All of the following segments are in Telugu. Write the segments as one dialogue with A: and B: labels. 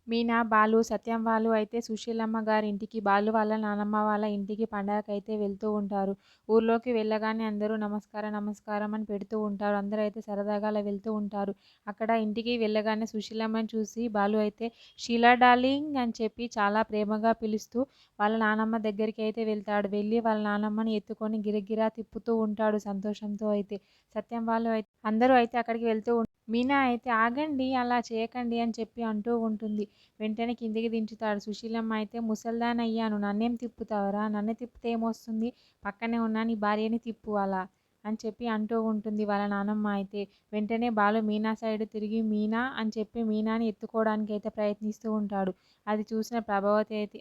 A: మీనా, బాలు, సత్యం వాళ్ళు అయితే సుశీలమ్మ గారింటికి, బాలు వాళ్ళ నానమ్మ వాళ్ళ ఇంటికి పండగకైతే వెళ్తూ ఉంటారు. ఊర్లోకి వెళ్ళగానే అందరూ నమస్కారం నమస్కారం అని పెడుతూ ఉంటారు. అందరూ అయితే సరదాగా అలా వెళ్తూ ఉంటారు. అక్కడ ఇంటికి వెళ్ళగానే సుశీలమ్మని చూసి బాలు అయితే షీలా డార్లింగ్ అని చెప్పి చాలా ప్రేమగా పిలుస్తూ వాళ్ళ నానమ్మ దగ్గరికి అయితే వెళ్తాడు. వెళ్ళి వాళ్ళ నానమ్మని ఎత్తుకొని గిరగిరా తిప్పుతూ ఉంటాడు సంతోషంతో అయితే. సత్యం వాళ్ళు అయితే అందరూ అయితే అక్కడికి వెళ్తూ మీనా అయితే ఆగండి అలా చేయకండి అని చెప్పి అంటూ ఉంటుంది. వెంటనే కిందికి దించుతాడు. సుశీలమ్మ అయితే ముసల్దానయ్యాను నన్నేం తిప్పుతావురా, నన్ను తిప్పితే ఏమొస్తుంది, పక్కనే ఉన్న నీ భార్యని తిప్పు అలా అని చెప్పి అంటూ ఉంటుంది వాళ్ళ నానమ్మ అయితే. వెంటనే బాలు మీనా సైడ్ తిరిగి మీనా అని చెప్పి మీనాని ఎత్తుకోవడానికి అయితే ప్రయత్నిస్తూ ఉంటాడు. అది చూసిన ప్రభావతి అయితే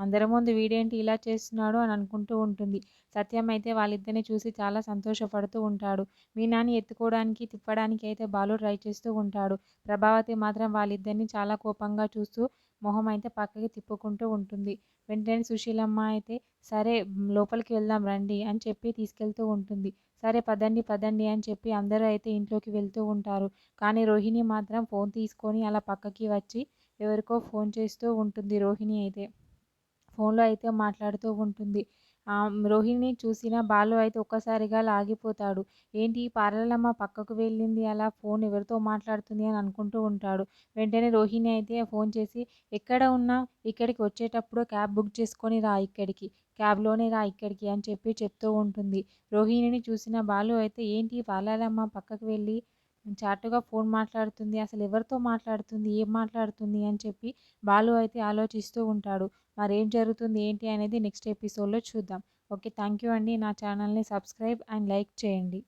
A: అందరి ముందు వీడేంటి ఇలా చేస్తున్నాడు అని అనుకుంటూ ఉంటుంది. సత్యం అయితే వాళ్ళిద్దరిని చూసి చాలా సంతోషపడుతూ ఉంటాడు. మీనాని ఎత్తుకోవడానికి తిప్పడానికి అయితే బాలు ట్రై చేస్తూ ఉంటాడు. ప్రభావతి మాత్రం వాళ్ళిద్దరిని చాలా కోపంగా చూస్తూ మొహం అయితే పక్కకి తిప్పుకుంటూ ఉంటుంది. వెంటనే సుశీలమ్మ అయితే సరే లోపలికి వెళ్దాం రండి అని చెప్పి తీసుకెళ్తూ ఉంటుంది. సరే పదండి పదండి అని చెప్పి అందరూ అయితే ఇంట్లోకి వెళ్తూ ఉంటారు. కానీ రోహిణి మాత్రం ఫోన్ తీసుకొని అలా పక్కకి వచ్చి ఎవరికో ఫోన్ చేస్తూ ఉంటుంది. రోహిణి అయితే ఫోన్లో అయితే మాట్లాడుతూ ఉంటుంది. రోహిణిని చూసిన బాలు అయితే ఒక్కసారిగా లాగిపోతాడు. ఏంటి ఈ పార్లరమ్మ పక్కకు వెళ్ళింది, అలా ఫోన్ ఎవరితో మాట్లాడుతుంది అని అనుకుంటూ ఉంటాడు. వెంటనే రోహిణి అయితే ఫోన్ చేసి ఎక్కడ ఉన్నావు, ఇక్కడికి వచ్చేటప్పుడు క్యాబ్ బుక్ చేసుకొని రా ఇక్కడికి, క్యాబ్లోనే రా ఇక్కడికి అని చెప్పి చెప్తూ ఉంటుంది. రోహిణిని చూసిన బాలు అయితే ఏంటి ఈ పార్లరమ్మ పక్కకు వెళ్ళి చాటుగా ఫోన్ మాట్లాడుతుంది, అసలు ఎవరితో మాట్లాడుతుంది, ఏం మాట్లాడుతుంది అని చెప్పి బాలు అయితే ఆలోచిస్తూ ఉంటాడు. మరేం జరుగుతుంది ఏంటి అనేది నెక్స్ట్ ఎపిసోడ్లో చూద్దాం. ఓకే, థ్యాంక్ యూ అండి. నా ఛానల్ని సబ్స్క్రైబ్ అండ్ లైక్ చేయండి.